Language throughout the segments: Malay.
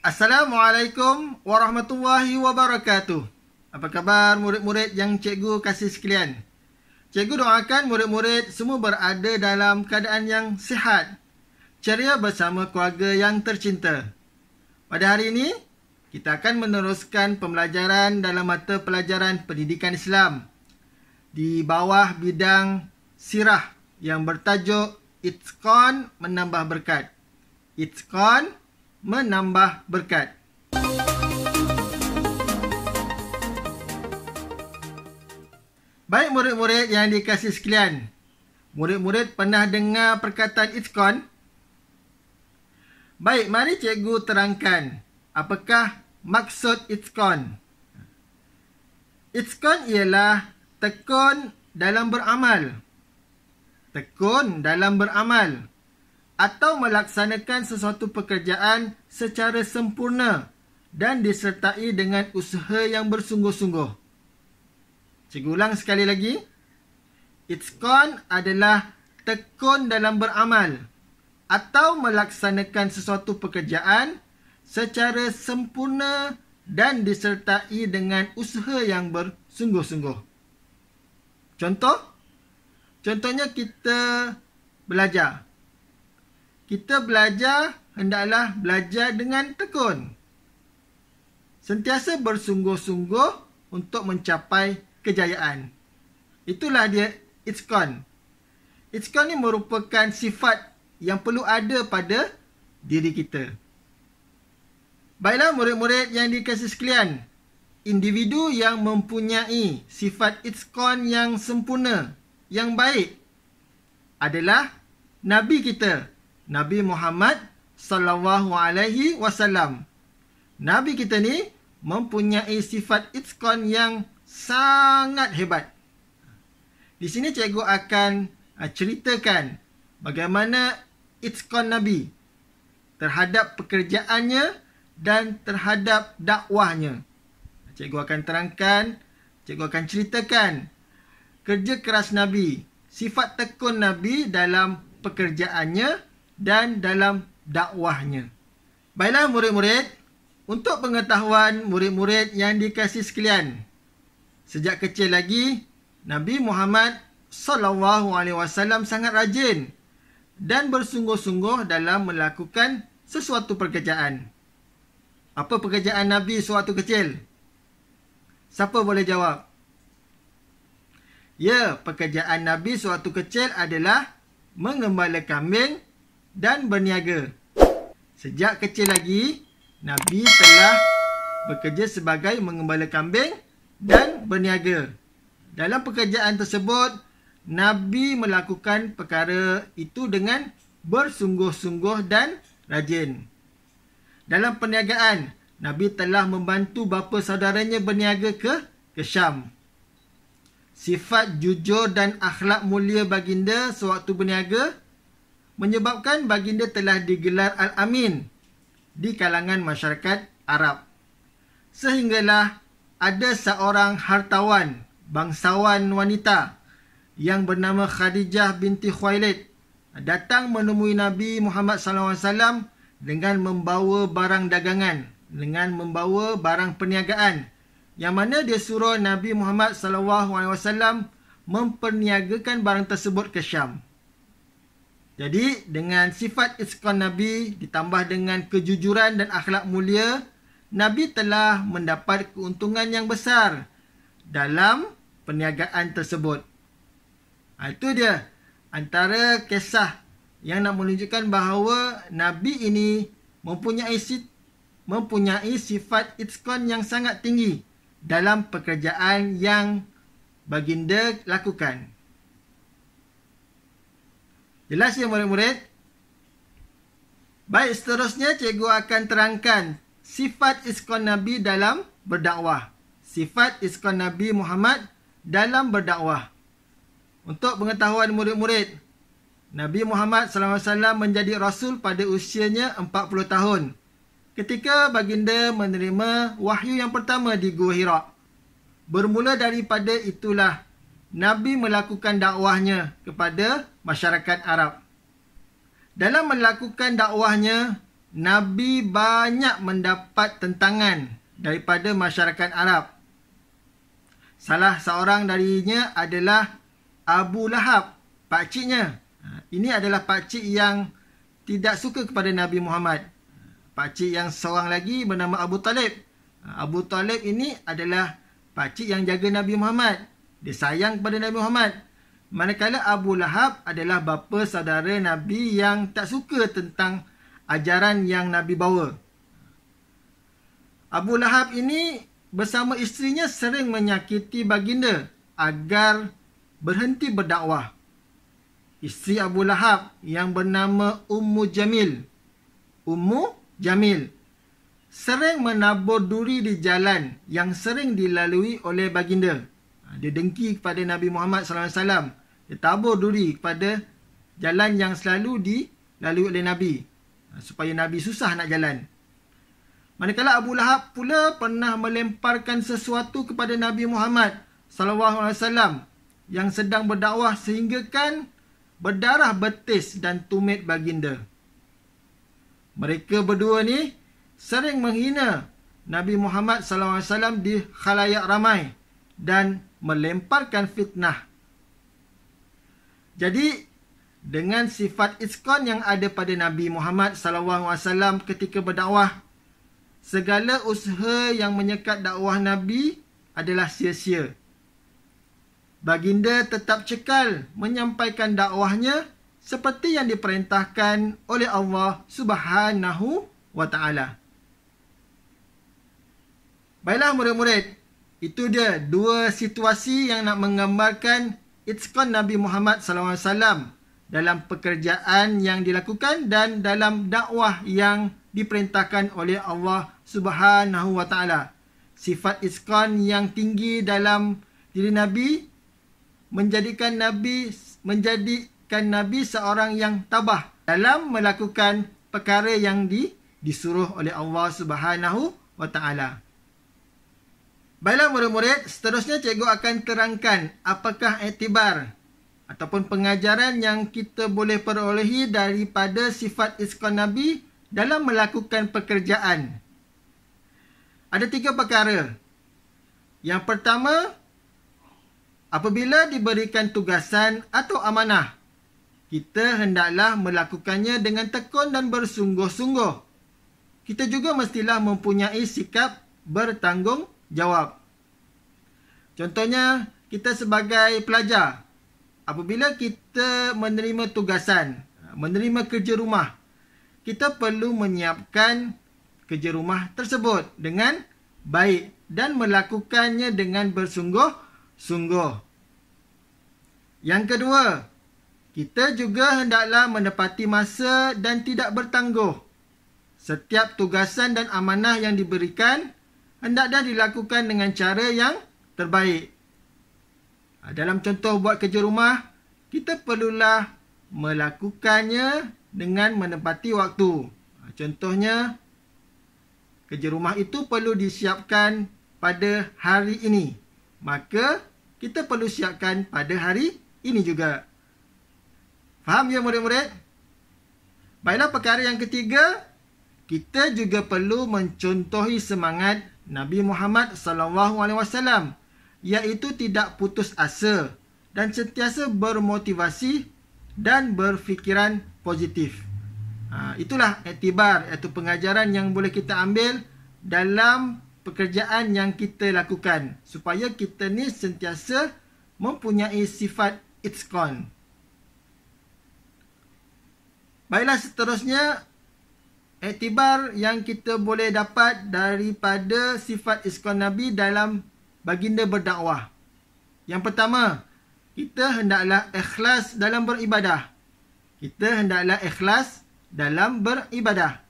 Assalamualaikum warahmatullahi wabarakatuh. Apa khabar murid-murid yang cikgu kasih sekalian? Cikgu doakan murid-murid semua berada dalam keadaan yang sihat, ceria bersama keluarga yang tercinta. Pada hari ini, kita akan meneruskan pembelajaran dalam mata pelajaran pendidikan Islam di bawah bidang sirah yang bertajuk Itqan Menambah Berkat. Itqan menambah berkat. Baik murid-murid yang dikasihi sekalian, murid-murid pernah dengar perkataan itqan? Baik, mari cikgu terangkan apakah maksud itqan. Itqan ialah tekun dalam beramal. Tekun dalam beramal atau melaksanakan sesuatu pekerjaan secara sempurna dan disertai dengan usaha yang bersungguh-sungguh. Cikgu ulang sekali lagi. Itqan adalah tekun dalam beramal atau melaksanakan sesuatu pekerjaan secara sempurna dan disertai dengan usaha yang bersungguh-sungguh. Contohnya kita belajar. Kita belajar hendaklah belajar dengan tekun. Sentiasa bersungguh-sungguh untuk mencapai kejayaan. Itulah dia itqan. Itqan ni merupakan sifat yang perlu ada pada diri kita. Baiklah murid-murid yang dikasihi sekalian, individu yang mempunyai sifat itqan yang sempurna, yang baik adalah Nabi kita, Nabi Muhammad sallallahu alaihi wasallam. Nabi kita ni mempunyai sifat itqan yang sangat hebat. Di sini cikgu akan ceritakan bagaimana itqan Nabi terhadap pekerjaannya dan terhadap dakwahnya. Cikgu akan terangkan, cikgu akan ceritakan kerja keras Nabi, sifat tekun Nabi dalam pekerjaannya dan dalam dakwahnya. Baiklah murid-murid, untuk pengetahuan murid-murid yang dikasihi sekalian, sejak kecil lagi Nabi Muhammad SAW sangat rajin dan bersungguh-sungguh dalam melakukan sesuatu pekerjaan. Apa pekerjaan Nabi sewaktu kecil? Siapa boleh jawab? Ya, pekerjaan Nabi sewaktu kecil adalah menggembala kambing dan berniaga. Sejak kecil lagi, Nabi telah bekerja sebagai menggembala kambing dan berniaga. Dalam pekerjaan tersebut, Nabi melakukan perkara itu dengan bersungguh-sungguh dan rajin. Dalam perniagaan, Nabi telah membantu bapa saudaranya berniaga ke Syam. Sifat jujur dan akhlak mulia baginda sewaktu berniaga menyebabkan baginda telah digelar Al-Amin di kalangan masyarakat Arab. Sehinggalah ada seorang hartawan, bangsawan wanita yang bernama Khadijah binti Khuwailid datang menemui Nabi Muhammad SAW dengan membawa barang dagangan, dengan membawa barang perniagaan, yang mana dia suruh Nabi Muhammad SAW memperniagakan barang tersebut ke Syam. Jadi, dengan sifat itqan Nabi ditambah dengan kejujuran dan akhlak mulia, Nabi telah mendapat keuntungan yang besar dalam perniagaan tersebut. Itu dia antara kisah yang nak menunjukkan bahawa Nabi ini mempunyai sifat itqan yang sangat tinggi dalam pekerjaan yang baginda lakukan. Jelas ya murid-murid? Baik, seterusnya cikgu akan terangkan sifat itqan Nabi dalam berdakwah. Sifat itqan Nabi Muhammad dalam berdakwah. Untuk pengetahuan murid-murid, Nabi Muhammad SAW menjadi Rasul pada usianya 40 tahun. Ketika baginda menerima wahyu yang pertama di Gua Hira. Bermula daripada itulah Nabi melakukan dakwahnya kepada masyarakat Arab. Dalam melakukan dakwahnya, Nabi banyak mendapat tentangan daripada masyarakat Arab. Salah seorang darinya adalah Abu Lahab, pakciknya. Ini adalah pakcik yang tidak suka kepada Nabi Muhammad. Pakcik yang seorang lagi bernama Abu Talib. Abu Talib ini adalah pakcik yang jaga Nabi Muhammad. Dia sayang kepada Nabi Muhammad. Manakala Abu Lahab adalah bapa saudara Nabi yang tak suka tentang ajaran yang Nabi bawa. Abu Lahab ini bersama isterinya sering menyakiti baginda agar berhenti berdakwah. Isteri Abu Lahab yang bernama Ummu Jamil sering menabur duri di jalan yang sering dilalui oleh baginda. Dia dengki kepada Nabi Muhammad SAW. Dia tabur duri kepada jalan yang selalu dilalui oleh Nabi, supaya Nabi susah nak jalan. Manakala Abu Lahab pula pernah melemparkan sesuatu kepada Nabi Muhammad SAW yang sedang berdakwah sehinggakan berdarah betis dan tumit baginda. Mereka berdua ni sering menghina Nabi Muhammad SAW di khalayak ramai dan melemparkan fitnah. Jadi, dengan sifat iskon yang ada pada Nabi Muhammad SAW ketika berdakwah, segala usaha yang menyekat dakwah Nabi adalah sia-sia. Baginda tetap cekal menyampaikan dakwahnya seperti yang diperintahkan oleh Allah Subhanahu wa Ta'ala. Baiklah murid-murid, itu dia dua situasi yang nak menggambarkan itqan Nabi Muhammad SAW dalam pekerjaan yang dilakukan dan dalam dakwah yang diperintahkan oleh Allah Subhanahu wa Ta'ala. Sifat itqan yang tinggi dalam diri Nabi menjadikan Nabi seorang yang tabah dalam melakukan perkara yang disuruh oleh Allah Subhanahu wa Ta'ala. Baiklah murid-murid, seterusnya cikgu akan terangkan apakah iktibar ataupun pengajaran yang kita boleh perolehi daripada sifat itqan Nabi dalam melakukan pekerjaan. Ada 3 perkara. Yang pertama, apabila diberikan tugasan atau amanah, kita hendaklah melakukannya dengan tekun dan bersungguh-sungguh. Kita juga mestilah mempunyai sikap bertanggungjawab. Contohnya, kita sebagai pelajar, apabila kita menerima tugasan, menerima kerja rumah, kita perlu menyiapkan kerja rumah tersebut dengan baik dan melakukannya dengan bersungguh-sungguh. Yang kedua, kita juga hendaklah menepati masa dan tidak bertangguh. Setiap tugasan dan amanah yang diberikan hendaklah dilakukan dengan cara yang terbaik. Dalam contoh buat kerja rumah, kita perlulah melakukannya dengan menepati waktu. Contohnya, kerja rumah itu perlu disiapkan pada hari ini. Maka, kita perlu siapkan pada hari ini juga. Faham ya murid-murid? Baiklah, perkara yang ketiga, kita juga perlu mencontohi semangat Nabi Muhammad SAW, iaitu tidak putus asa dan sentiasa bermotivasi dan berfikiran positif. Itulah iktibar, iaitu pengajaran yang boleh kita ambil dalam pekerjaan yang kita lakukan, supaya kita ni sentiasa mempunyai sifat itqan. Baiklah, seterusnya iktibar yang kita boleh dapat daripada sifat itqan Nabi dalam baginda berdakwah. Yang pertama, kita hendaklah ikhlas dalam beribadah. Kita hendaklah ikhlas dalam beribadah.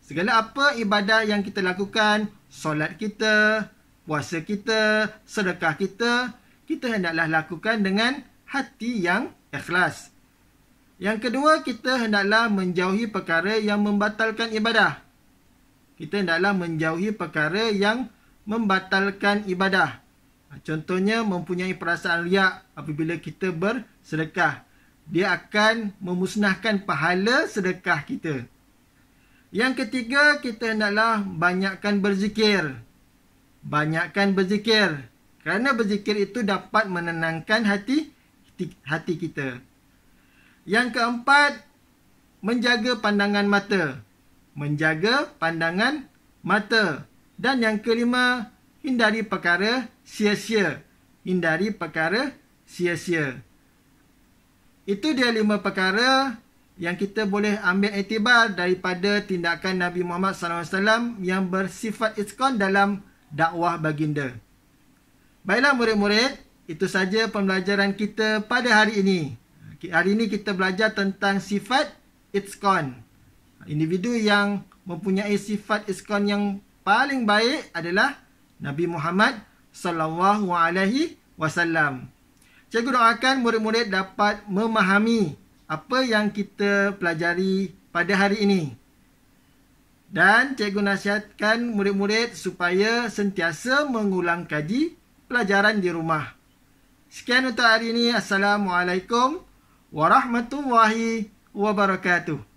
Segala apa ibadah yang kita lakukan, solat kita, puasa kita, sedekah kita, kita hendaklah lakukan dengan hati yang ikhlas. Yang kedua, kita hendaklah menjauhi perkara yang membatalkan ibadah. Kita hendaklah menjauhi perkara yang membatalkan ibadah. Contohnya, mempunyai perasaan riak apabila kita bersedekah. Dia akan memusnahkan pahala sedekah kita. Yang ketiga, kita hendaklah banyakkan berzikir. Banyakkan berzikir. Kerana berzikir itu dapat menenangkan hati kita. Yang keempat, menjaga pandangan mata. Menjaga pandangan mata. Dan yang kelima, hindari perkara sia-sia. Hindari perkara sia-sia. Itu dia 5 perkara yang kita boleh ambil iktibar daripada tindakan Nabi Muhammad SAW yang bersifat itqan dalam dakwah baginda. Baiklah murid-murid, itu saja pembelajaran kita pada hari ini. Hari ini kita belajar tentang sifat itqan. Individu yang mempunyai sifat itqan yang paling baik adalah Nabi Muhammad SAW. Cikgu doakan murid-murid dapat memahami apa yang kita pelajari pada hari ini. Dan cikgu nasihatkan murid-murid supaya sentiasa mengulang kaji pelajaran di rumah. Sekian untuk hari ini. Assalamualaikum warahmatullahi wabarakatuh.